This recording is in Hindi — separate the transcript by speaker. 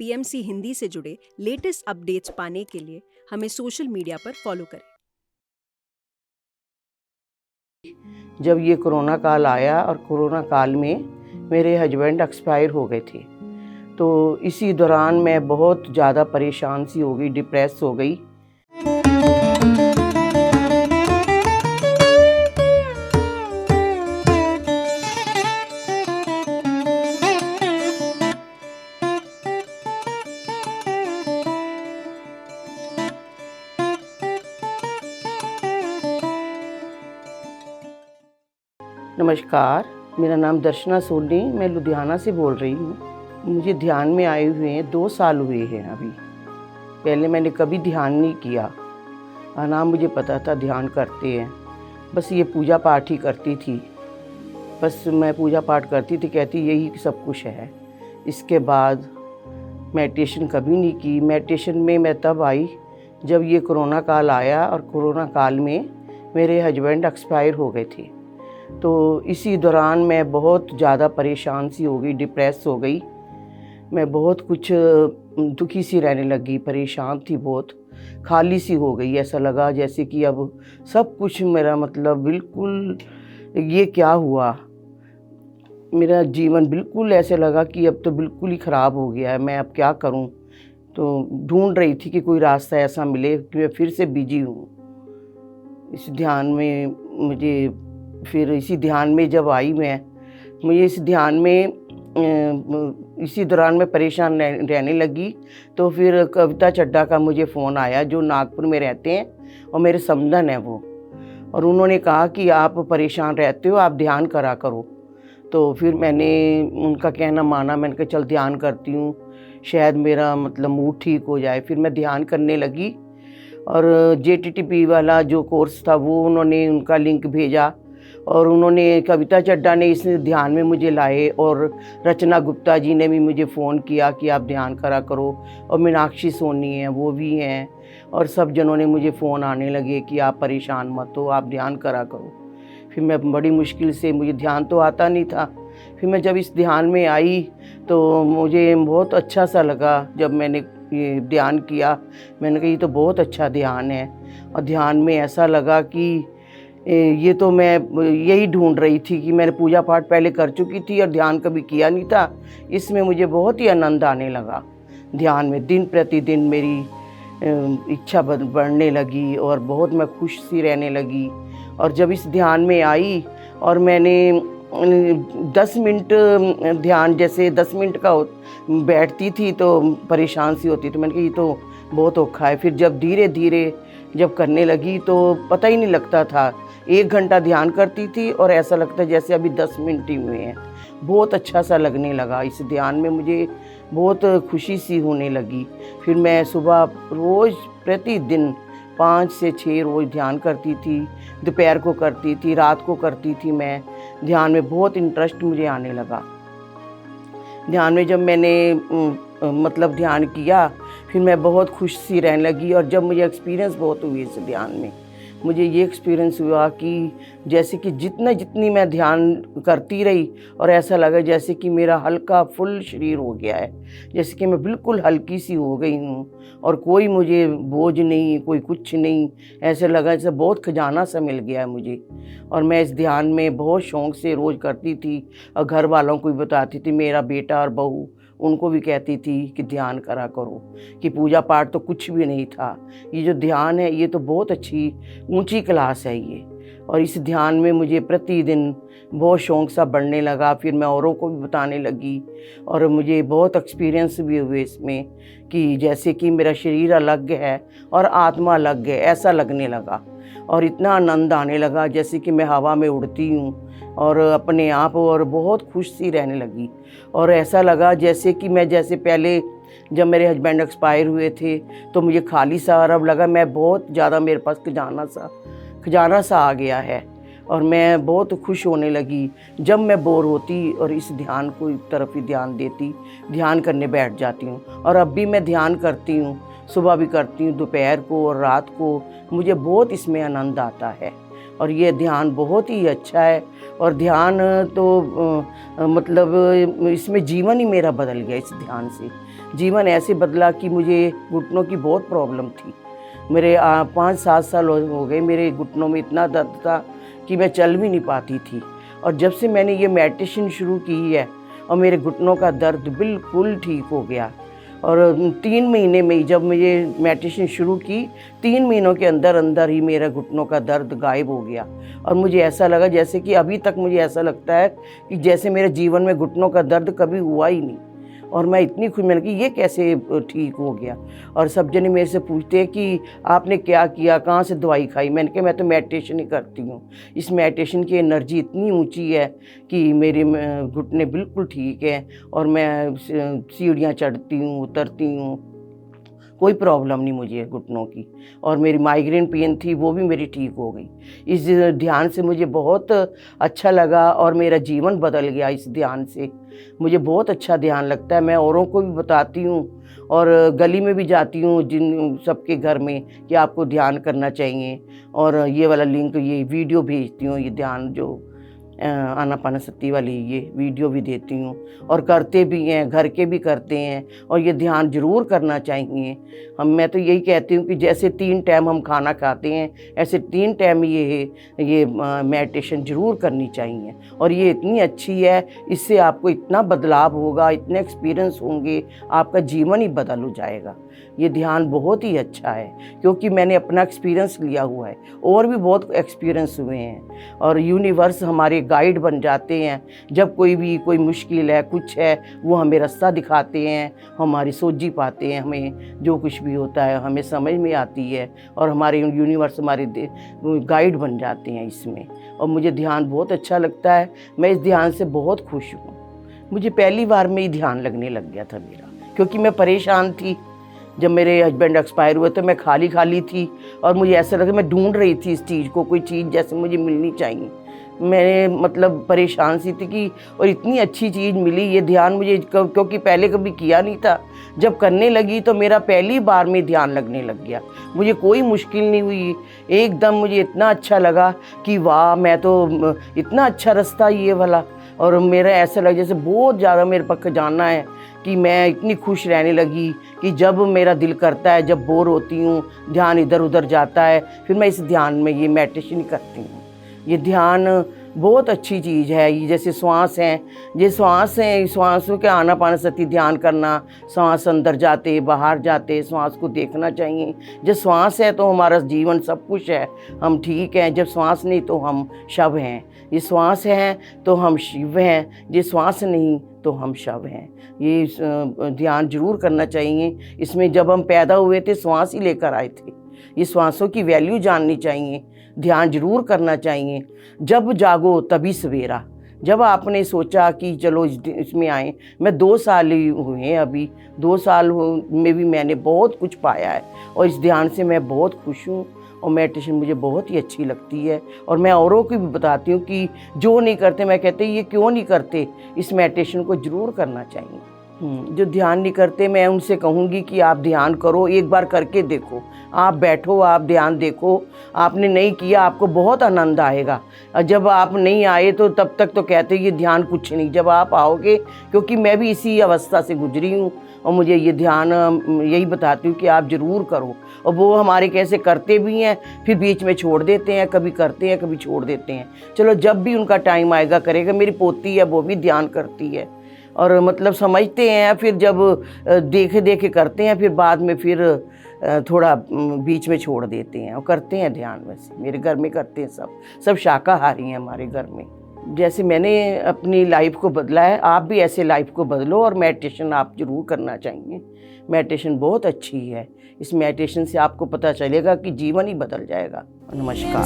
Speaker 1: पीएमसी हिंदी से जुड़े लेटेस्ट अपडेट्स पाने के लिए हमें सोशल मीडिया पर फॉलो करें।
Speaker 2: जब ये कोरोना काल आया और कोरोना काल में मेरे हस्बैंड एक्सपायर हो गए थे, तो इसी दौरान मैं बहुत ज़्यादा परेशान सी हो गई, डिप्रेस हो गई। नमस्कार, मेरा नाम दर्शना सोनी, मैं लुधियाना से बोल रही हूँ। मुझे ध्यान में आए हुए 2 साल हुए हैं अभी। पहले मैंने कभी ध्यान नहीं किया और ना मुझे पता था ध्यान करते हैं। बस ये पूजा पाठ ही करती थी। बस मैं पूजा पाठ करती थी, कहती यही सब कुछ है। इसके बाद मेडिटेशन कभी नहीं की। मेडिटेशन में मैं तब आई जब ये कोरोना काल आया और कोरोना काल में मेरे हस्बैंड एक्सपायर हो गए थे। तो इसी दौरान मैं बहुत ज़्यादा परेशान सी हो गई, डिप्रेस हो गई। मैं बहुत कुछ दुखी सी रहने लगी, परेशान थी बहुत, खाली सी हो गई। ऐसा लगा जैसे कि अब सब कुछ मेरा मतलब बिल्कुल ये क्या हुआ, मेरा जीवन बिल्कुल ऐसे लगा कि अब तो बिल्कुल ही ख़राब हो गया है, मैं अब क्या करूं। तो ढूंढ रही थी कि कोई रास्ता ऐसा मिले कि मैं फिर से बिजी हूँ इस ध्यान में। फिर इसी ध्यान में जब आई मुझे इस ध्यान में इसी दौरान मैं परेशान रहने लगी। तो फिर कविता चड्ढा का मुझे फ़ोन आया, जो नागपुर में रहते हैं और मेरे समधन है वो, और उन्होंने कहा कि आप परेशान रहते हो, आप ध्यान करा करो। तो फिर मैंने उनका कहना माना, मैंने कहा चल ध्यान करती हूँ, शायद मेरा मतलब मूड ठीक हो जाए। फिर मैं ध्यान करने लगी और JTTP वाला जो कोर्स था वो उन्होंने उनका लिंक भेजा और उन्होंने कविता चड्ढा ने इस ध्यान में मुझे लाए, और रचना गुप्ता जी ने भी मुझे फ़ोन किया कि आप ध्यान करा करो, और मीनाक्षी सोनी हैं वो भी हैं, और सब जनों ने मुझे फ़ोन आने लगे कि आप परेशान मत हो, आप ध्यान करा करो। फिर मैं बड़ी मुश्किल से, मुझे ध्यान तो आता नहीं था, फिर मैं जब इस ध्यान में आई तो मुझे बहुत अच्छा सा लगा। जब मैंने ये ध्यान किया, मैंने कहा ये तो बहुत अच्छा ध्यान है। और ध्यान में ऐसा लगा कि ये तो मैं यही ढूंढ रही थी कि मैंने पूजा पाठ पहले कर चुकी थी और ध्यान कभी किया नहीं था। इसमें मुझे बहुत ही आनंद आने लगा। ध्यान में दिन प्रतिदिन मेरी इच्छा बढ़ने लगी और बहुत मैं खुश सी रहने लगी। और जब इस ध्यान में आई और मैंने 10 मिनट ध्यान, जैसे 10 मिनट का बैठती थी तो परेशान सी होती, तो मैंने कहा ये तो बहुत औखा है। फिर जब धीरे धीरे जब करने लगी तो पता ही नहीं लगता था, 1 घंटा ध्यान करती थी और ऐसा लगता जैसे अभी 10 मिनट ही हुए हैं। बहुत अच्छा सा लगने लगा इस ध्यान में, मुझे बहुत खुशी सी होने लगी। फिर मैं सुबह रोज़ प्रतिदिन 5 से 6 रोज़ ध्यान करती थी, दोपहर को करती थी, रात को करती थी। मैं ध्यान में बहुत इंटरेस्ट मुझे आने लगा। ध्यान में जब मैंने मतलब ध्यान किया, फिर मैं बहुत खुश सी रहने लगी। और जब मुझे एक्सपीरियंस बहुत हुई इस ध्यान में, मुझे ये एक्सपीरियंस हुआ कि जैसे कि जितनी मैं ध्यान करती रही और ऐसा लगा जैसे कि मेरा हल्का फुल शरीर हो गया है, जैसे कि मैं बिल्कुल हल्की सी हो गई हूँ और कोई मुझे बोझ नहीं, कोई कुछ नहीं। ऐसे लगा जैसे बहुत खजाना सा मिल गया है मुझे। और मैं इस ध्यान में बहुत शौक़ से रोज़ करती थी और घर वालों को भी बताती थी, मेरा बेटा और बहू उनको भी कहती थी कि ध्यान करा करो, कि पूजा पाठ तो कुछ भी नहीं था, ये जो ध्यान है ये तो बहुत अच्छी ऊंची क्लास है ये। और इस ध्यान में मुझे प्रतिदिन बहुत शौक़ सा बढ़ने लगा। फिर मैं औरों को भी बताने लगी और मुझे बहुत एक्सपीरियंस भी हुए इसमें, कि जैसे कि मेरा शरीर अलग है और आत्मा अलग है, ऐसा लगने लगा। और इतना आनंद आने लगा जैसे कि मैं हवा में उड़ती हूँ और अपने आप, और बहुत खुश सी रहने लगी। और ऐसा लगा जैसे कि मैं, जैसे पहले जब मेरे हस्बैंड एक्सपायर हुए थे तो मुझे खाली सा, और अब लगा मैं बहुत ज़्यादा, मेरे पास खजाना सा आ गया है। और मैं बहुत खुश होने लगी जब मैं बोर होती और इस ध्यान को एक तरफ ही ध्यान देती, ध्यान करने बैठ जाती हूँ। और अब भी मैं ध्यान करती हूँ, सुबह भी करती हूँ, दोपहर को और रात को। मुझे बहुत इसमें आनंद आता है और ये ध्यान बहुत ही अच्छा है। और ध्यान तो मतलब इसमें जीवन ही मेरा बदल गया इस ध्यान से। जीवन ऐसे बदला कि मुझे घुटनों की बहुत प्रॉब्लम थी। मेरे 5-7 साल हो गए, मेरे घुटनों में इतना दर्द था कि मैं चल भी नहीं पाती थी। और जब से मैंने ये मेडिटेशन शुरू की है और मेरे घुटनों का दर्द बिल्कुल ठीक हो गया। और 3 महीने में ही जब मुझे मेडिटेशन शुरू की, 3 महीनों के अंदर अंदर ही मेरा घुटनों का दर्द गायब हो गया। और मुझे ऐसा लगा जैसे कि अभी तक मुझे ऐसा लगता है कि जैसे मेरे जीवन में घुटनों का दर्द कभी हुआ ही नहीं। और मैं इतनी खुश, मैंने कि ये कैसे ठीक हो गया। और सब जने मेरे से पूछते हैं कि आपने क्या किया, कहाँ से दवाई खाई। मैंने कहा मैं तो मेडिटेशन ही करती हूँ। इस मेडिटेशन की एनर्जी इतनी ऊंची है कि मेरे घुटने बिल्कुल ठीक है और मैं सीढ़ियाँ चढ़ती हूँ, उतरती हूँ, कोई प्रॉब्लम नहीं मुझे घुटनों की। और मेरी माइग्रेन पेन थी वो भी मेरी ठीक हो गई। इस ध्यान से मुझे बहुत अच्छा लगा और मेरा जीवन बदल गया इस ध्यान से। मुझे बहुत अच्छा ध्यान लगता है। मैं औरों को भी बताती हूँ और गली में भी जाती हूँ जिन सबके घर में कि आपको ध्यान करना चाहिए। और ये वाला लिंक, ये वीडियो भेजती हूँ, ये ध्यान जो आनापानसती वाली ये वीडियो भी देती हूँ। और करते भी हैं, घर के भी करते हैं और ये ध्यान ज़रूर करना चाहिए। मैं तो यही कहती हूँ कि जैसे 3 टाइम हम खाना खाते हैं, ऐसे 3 टाइम ये मेडिटेशन ज़रूर करनी चाहिए। और ये इतनी अच्छी है, इससे आपको इतना बदलाव होगा, इतने एक्सपीरियंस होंगे, आपका जीवन ही बदल हो जाएगा। ये ध्यान बहुत ही अच्छा है क्योंकि मैंने अपना एक्सपीरियंस लिया हुआ है और भी बहुत एक्सपीरियंस हुए हैं। और यूनिवर्स हमारे गाइड बन जाते हैं। जब कोई मुश्किल है, कुछ है, वो हमें रास्ता दिखाते हैं, हमारी सोझी पाते हैं। हमें जो कुछ भी होता है हमें समझ में आती है और हमारे यूनिवर्स हमारे गाइड बन जाते हैं इसमें। और मुझे ध्यान बहुत अच्छा लगता है। मैं इस ध्यान से बहुत खुश हूँ। मुझे पहली बार में ही ध्यान लगने लग गया था मेरा, क्योंकि मैं परेशान थी। जब मेरे हस्बैंड एक्सपायर हुए तो मैं खाली थी और मुझे ऐसा लगा मैं ढूंढ रही थी इस चीज़ को, कोई चीज़ जैसे मुझे मिलनी चाहिए। मैंने मतलब परेशान सी थी कि और इतनी अच्छी चीज़ मिली ये ध्यान मुझे, क्योंकि पहले कभी किया नहीं था। जब करने लगी तो मेरा पहली बार में ध्यान लगने लग गया। मुझे कोई मुश्किल नहीं हुई, एकदम मुझे इतना अच्छा लगा कि वाह, मैं तो इतना अच्छा रास्ता ये वाला। और मेरा ऐसा लगा जैसे बहुत ज़्यादा मेरे पक्का जानना है कि मैं इतनी खुश रहने लगी कि जब मेरा दिल करता है, जब बोर होती हूँ, ध्यान इधर उधर जाता है, फिर मैं इस ध्यान में ये मेडिटेशन करती हूँ। ये ध्यान बहुत अच्छी चीज़ है। ये जैसे श्वास हैं, ये श्वास हैं, श्वासों के आनापानसती ध्यान करना, श्वास अंदर जाते बाहर जाते, श्वास को देखना चाहिए। जब श्वास है तो हमारा जीवन सब कुछ है, हम ठीक हैं। जब श्वास नहीं तो हम शव हैं। ये श्वास है तो हम शिव हैं, ये श्वास नहीं तो हम शव हैं। ये ध्यान जरूर करना चाहिए। इसमें जब हम पैदा हुए थे श्वास ही लेकर आए थे। ये श्वासों की वैल्यू जाननी चाहिए, ध्यान जरूर करना चाहिए। जब जागो तभी सवेरा। जब आपने सोचा कि चलो इसमें आए, मैं 2 साल ही हुए हैं अभी, 2 साल में भी मैंने बहुत कुछ पाया है और इस ध्यान से मैं बहुत खुश हूँ। और मेडिटेशन मुझे बहुत ही अच्छी लगती है और मैं औरों को भी बताती हूँ कि जो नहीं करते, मैं कहते ये क्यों नहीं करते, इस मेडिटेशन को ज़रूर करना चाहिए। जो ध्यान नहीं करते मैं उनसे कहूँगी कि आप ध्यान करो, एक बार करके देखो। आप बैठो, आप ध्यान देखो। आपने नहीं किया, आपको बहुत आनंद आएगा। और जब आप नहीं आए तो तब तक तो कहते ये ध्यान कुछ नहीं। जब आप आओगे, क्योंकि मैं भी इसी अवस्था से गुजरी हूँ और मुझे ये ध्यान यही बताती हूँ कि आप ज़रूर करो। और वो हमारे कैसे करते भी हैं, फिर बीच में छोड़ देते हैं, कभी करते हैं कभी छोड़ देते हैं। चलो जब भी उनका टाइम आएगा करेगा। मेरी पोती है वो भी ध्यान करती है और मतलब समझते हैं, फिर जब देखे देखे करते हैं, फिर बाद में फिर थोड़ा बीच में छोड़ देते हैं और करते हैं ध्यान। वैसे मेरे घर में करते हैं, सब शाकाहारी हैं हमारे घर में। जैसे मैंने अपनी लाइफ को बदला है, आप भी ऐसे लाइफ को बदलो और मेडिटेशन आप ज़रूर करना चाहिए। मेडिटेशन बहुत अच्छी है। इस मेडिटेशन से आपको पता चलेगा कि जीवन ही बदल जाएगा। नमस्कार।